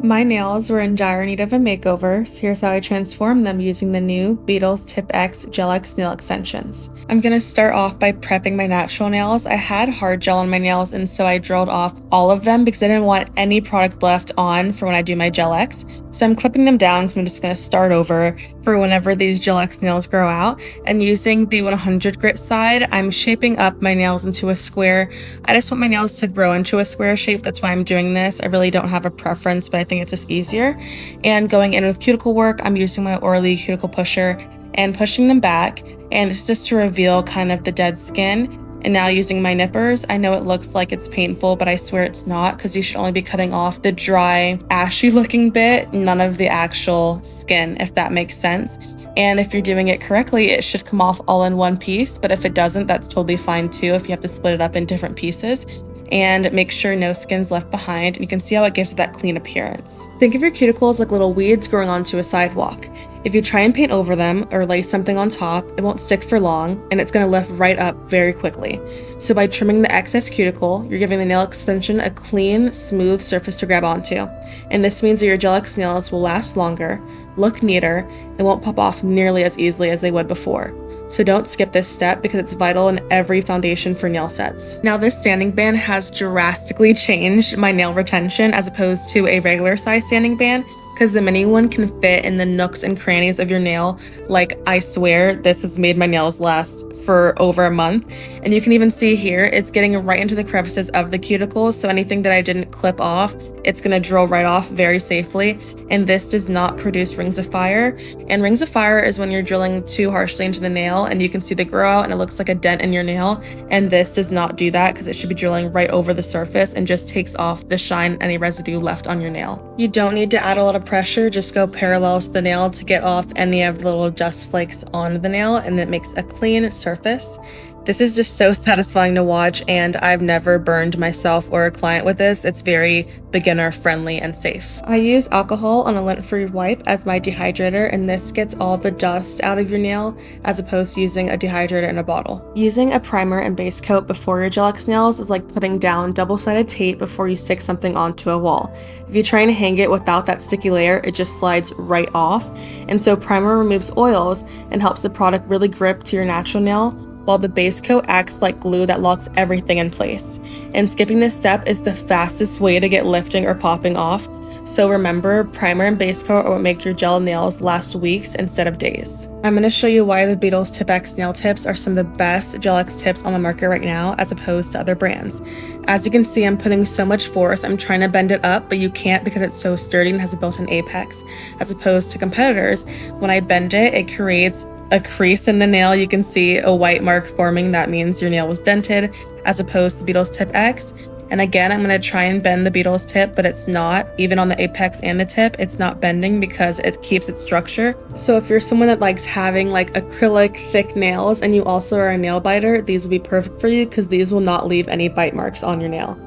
My nails were in dire need of a makeover, so here's how I transformed them using the new Beetles Tipex nail extensions. I'm gonna start off by prepping my natural nails. I had hard gel on my nails, and so I drilled off all of them because I didn't want any product left on for when I do my Gel X. So I'm clipping them down because I'm just gonna start over for whenever these Gel X nails grow out. And using the 100 grit side, I'm shaping up my nails into a square. I just want my nails to grow into a square shape. That's why I'm doing this. I really don't have a preference, but I think it's just easier. And going in with Cuticle Work, I'm using my Orly cuticle pusher and pushing them back. And this is just to reveal kind of the dead skin. And now using my nippers, I know it looks like it's painful, but I swear it's not, because you should only be cutting off the dry, ashy looking bit, none of the actual skin, if that makes sense. And if you're doing it correctly, it should come off all in one piece, but if it doesn't, that's totally fine too if you have to split it up in different pieces. And make sure no skin's left behind, and you can see how it gives it that clean appearance. Think of your cuticles like little weeds growing onto a sidewalk. If you try and paint over them or lay something on top, it won't stick for long, and it's going to lift right up very quickly. So by trimming the excess cuticle, you're giving the nail extension a clean, smooth surface to grab onto. And this means that your Gel X nails will last longer, look neater, and won't pop off nearly as easily as they would before. So don't skip this step because it's vital in every foundation for nail sets. Now this sanding band has drastically changed my nail retention as opposed to a regular size sanding band, because the mini one can fit in the nooks and crannies of your nail. Like, I swear this has made my nails last for over a month. And you can even see here, it's getting right into the crevices of the cuticles, so anything that I didn't clip off, it's gonna drill right off very safely. And this does not produce rings of fire. And rings of fire is when you're drilling too harshly into the nail and you can see the grow out and it looks like a dent in your nail. And this does not do that, because it should be drilling right over the surface and just takes off the shine and any residue left on your nail. You don't need to add a lot of pressure, just go parallel to the nail to get off any of the little dust flakes on the nail, and it makes a clean surface. This is just so satisfying to watch, and I've never burned myself or a client with this. It's very beginner friendly and safe. I use alcohol on a lint-free wipe as my dehydrator, and this gets all the dust out of your nail as opposed to using a dehydrator in a bottle. Using a primer and base coat before your Gel X nails is like putting down double-sided tape before you stick something onto a wall. If you try and hang it without that sticky layer, it just slides right off. And so primer removes oils and helps the product really grip to your natural nail, while the base coat acts like glue that locks everything in place. And skipping this step is the fastest way to get lifting or popping off. So remember, primer and base coat are what make your gel nails last weeks instead of days. I'm going to show you why the Beetles Tipex nail tips are some of the best Gel X tips on the market right now as opposed to other brands. As you can see, I'm putting so much force. I'm trying to bend it up, but you can't because it's so sturdy and has a built-in apex. As opposed to competitors, when I bend it, it creates a crease in the nail. You can see a white mark forming. That means your nail was dented, as opposed to the Beetles Tipex. And again, I'm going to try and bend the Beetles tip, but it's not. Even on the apex and the tip, it's not bending because it keeps its structure. So if you're someone that likes having like acrylic thick nails and you also are a nail biter, these will be perfect for you because these will not leave any bite marks on your nail.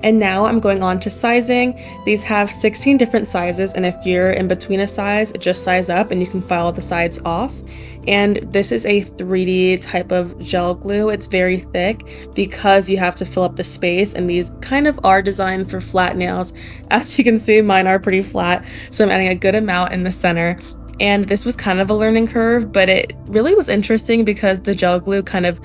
And now I'm going on to sizing. These have 16 different sizes, and if you're in between a size, just size up and you can file the sides off. And this is a 3D type of gel glue. It's very thick because you have to fill up the space, and these kind of are designed for flat nails. As you can see, mine are pretty flat, so I'm adding a good amount in the center. And this was kind of a learning curve, but it really was interesting because the gel glue kind of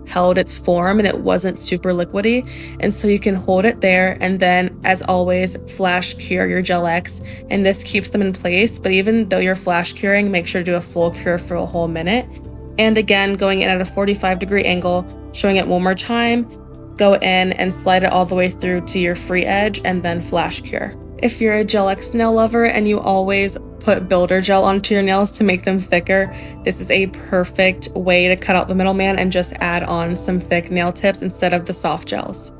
held its form and it wasn't super liquidy, and so you can hold it there and then, as always, flash cure your Gel X, and this keeps them in place. But even though you're flash curing, make sure to do a full cure for a whole minute. And again, going in at a 45-degree angle, showing it one more time, go in and slide it all the way through to your free edge and then flash cure. If you're a Gel X nail lover and you always put builder gel onto your nails to make them thicker, this is a perfect way to cut out the middleman and just add on some thick nail tips instead of the soft gels.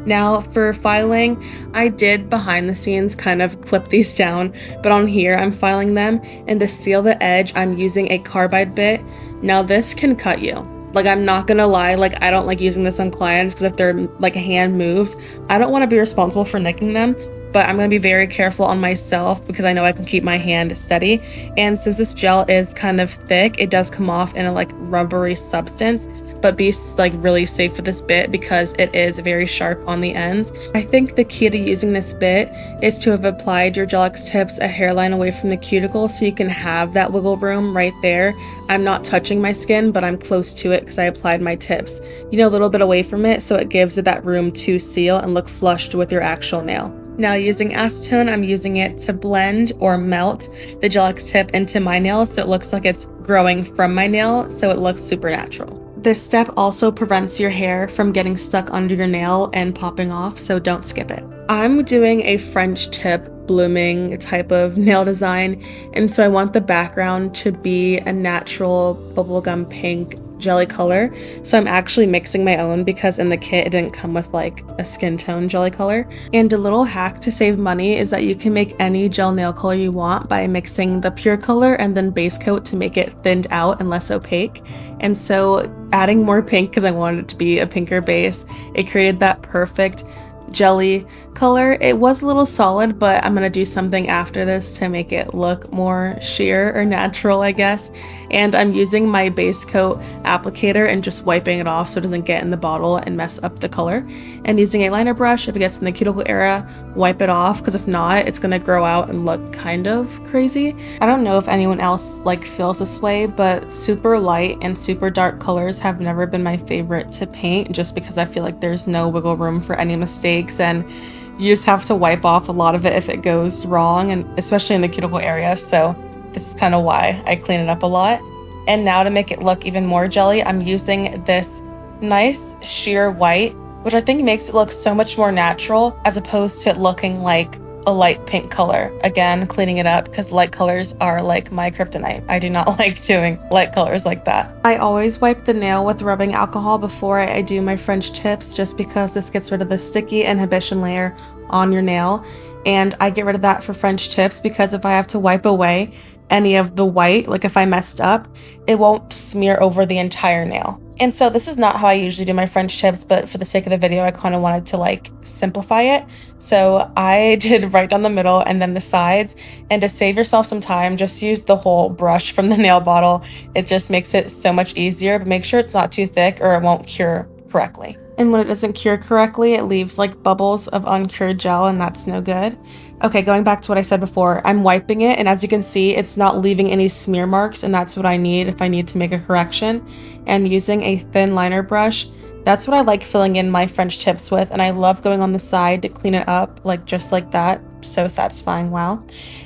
Now for filing, I did behind the scenes kind of clip these down, but on here I'm filing them, and to seal the edge I'm using a carbide bit. Now this can cut you. Like, I'm not gonna lie, like, I don't like using this on clients because if their like hand moves, I don't want to be responsible for nicking them. but I'm going to be very careful on myself because I know I can keep my hand steady. And since this gel is kind of thick, it does come off in a like rubbery substance, but be like really safe with this bit because it is very sharp on the ends. I think the key to using this bit is to have applied your Gel-X tips a hairline away from the cuticle so you can have that wiggle room right there. I'm not touching my skin, but I'm close to it because I applied my tips, you know, a little bit away from it, so it gives it that room to seal and look flushed with your actual nail. Now using acetone, I'm using it to blend or melt the Gel-X tip into my nail so it looks like it's growing from my nail, so it looks super natural. This step also prevents your hair from getting stuck under your nail and popping off, so don't skip it. I'm doing a French tip blooming type of nail design, and so I want the background to be a natural bubblegum pink jelly color. So I'm actually mixing my own because in the kit it didn't come with like a skin tone jelly color. And a little hack to save money is that you can make any gel nail color you want by mixing the pure color and then base coat to make it thinned out and less opaque. And so adding more pink because I wanted it to be a pinker base, it created that perfect jelly color. It was a little solid, but I'm gonna do something after this to make it look more sheer or natural, I guess. And I'm using my base coat applicator and just wiping it off so it doesn't get in the bottle and mess up the color. And using a liner brush, if it gets in the cuticle area, wipe it off, because if not, it's gonna grow out and look kind of crazy. I don't know if anyone else like feels this way, but super light and super dark colors have never been my favorite to paint just because I feel like there's no wiggle room for any mistakes, and you just have to wipe off a lot of it if it goes wrong, and especially in the cuticle area. So this is kind of why I clean it up a lot. And now to make it look even more jelly, I'm using this nice sheer white, which I think makes it look so much more natural as opposed to it looking like a light pink color. Again, cleaning it up because light colors are like my kryptonite. I do not like doing light colors like that. I always wipe the nail with rubbing alcohol before I do my French tips just because this gets rid of the sticky inhibition layer on your nail. And I get rid of that for French tips because if I have to wipe away any of the white, like if I messed up, it won't smear over the entire nail. And so this is not how I usually do my French tips, but for the sake of the video, I kind of wanted to like simplify it. So I did right down the middle and then the sides. And to save yourself some time, just use the whole brush from the nail bottle. It just makes it so much easier, but make sure it's not too thick or it won't cure correctly. And when it doesn't cure correctly, it leaves like bubbles of uncured gel, and that's no good. Okay, going back to what I said before, I'm wiping it, and as you can see, it's not leaving any smear marks, and that's what I need if I need to make a correction. And using a thin liner brush, that's what I like filling in my French tips with, and I love going on the side to clean it up, like just like that. So satisfying, wow.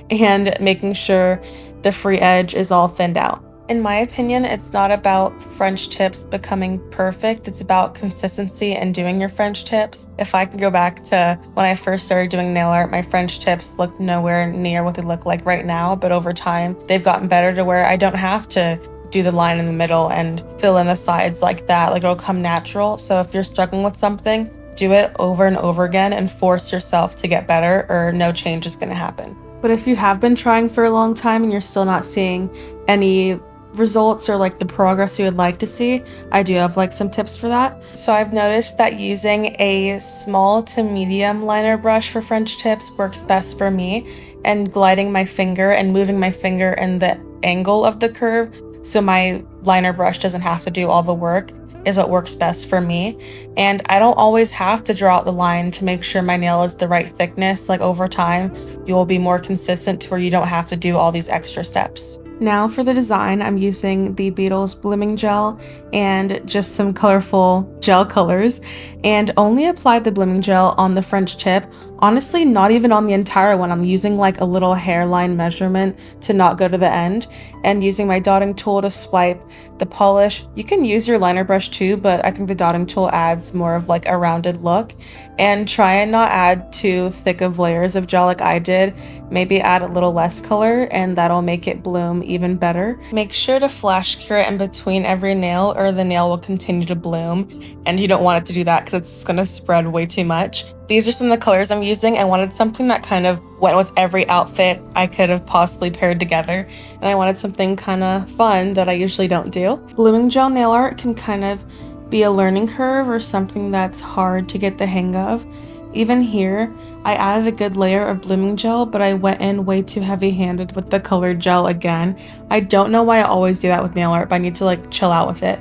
And making sure the free edge is all thinned out. In my opinion, it's not about French tips becoming perfect. It's about consistency and doing your French tips. If I can go back to when I first started doing nail art, my French tips looked nowhere near what they look like right now. But over time, they've gotten better to where I don't have to do the line in the middle and fill in the sides like that. Like it'll come natural. So if you're struggling with something, do it over and over again and force yourself to get better, or no change is going to happen. But if you have been trying for a long time and you're still not seeing any results or like the progress you would like to see, I do have like some tips for that. So I've noticed that using a small to medium liner brush for French tips works best for me, and gliding my finger and moving my finger in the angle of the curve so my liner brush doesn't have to do all the work is what works best for me. And I don't always have to draw out the line to make sure my nail is the right thickness. Like over time, you will be more consistent to where you don't have to do all these extra steps. Now for the design, I'm using the Beetles Blooming Gel and just some colorful gel colors, and only applied the blooming gel on the French tip. Honestly, not even on the entire one. I'm using like a little hairline measurement to not go to the end, and using my dotting tool to swipe the polish. You can use your liner brush too, but I think the dotting tool adds more of like a rounded look. And try and not add too thick of layers of gel like I did. Maybe add a little less color and that'll make it bloom even better. Make sure to flash cure it in between every nail or the nail will continue to bloom, and you don't want it to do that because it's going to spread way too much. These are some of the colors I'm using. I wanted something that kind of went with every outfit I could have possibly paired together, and I wanted something kind of fun that I usually don't do. Blooming gel nail art can kind of be a learning curve or something that's hard to get the hang of. Even here, I added a good layer of blooming gel, but I went in way too heavy-handed with the colored gel again. I don't know why I always do that with nail art, but I need to like chill out with it.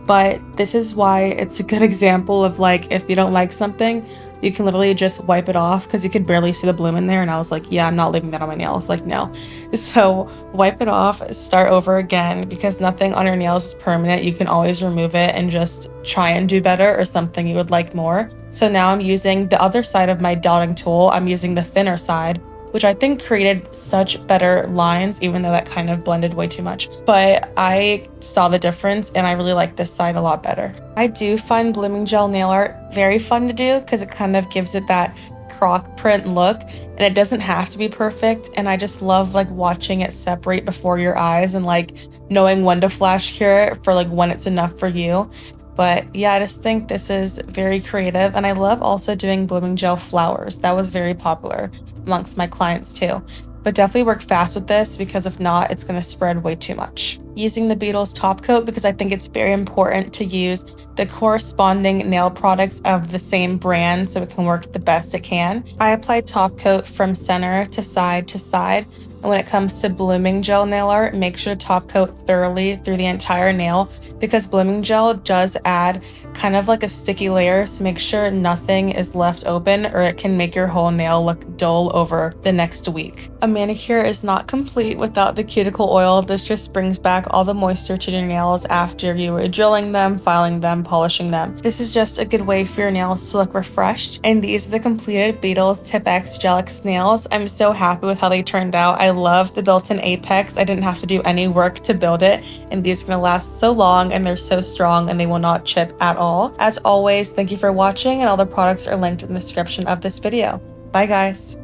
But this is why it's a good example of like, if you don't like something, you can literally just wipe it off because you could barely see the bloom in there. And I was like, yeah, I'm not leaving that on my nails. Like, no. So wipe it off, start over again, because nothing on your nails is permanent. You can always remove it and just try and do better or something you would like more. So now I'm using the other side of my dotting tool. I'm using the thinner side, which I think created such better lines, even though that kind of blended way too much. But I saw the difference and I really like this side a lot better. I do find blooming gel nail art very fun to do because it kind of gives it that croc print look, and it doesn't have to be perfect. And I just love like watching it separate before your eyes and like knowing when to flash cure it for like when it's enough for you. But yeah, I just think this is very creative, and I love also doing blooming gel flowers. That was very popular amongst my clients too. But definitely work fast with this because if not, it's going to spread way too much. Using the Beetles top coat because I think it's very important to use the corresponding nail products of the same brand so it can work the best it can. I apply top coat from center to side to side. And when it comes to blooming gel nail art, make sure to top coat thoroughly through the entire nail because blooming gel does add kind of like a sticky layer, so make sure nothing is left open or it can make your whole nail look dull over the next week. A manicure is not complete without the cuticle oil. This just brings back all the moisture to your nails after you were drilling them, filing them, polishing them. This is just a good way for your nails to look refreshed. And these are the completed Beetles Tipex Gel-X nails. I'm so happy with how they turned out. I love the built-in apex. I didn't have to do any work to build it, and these are going to last so long and they're so strong and they will not chip at all. As always, thank you for watching, and all the products are linked in the description of this video. Bye guys.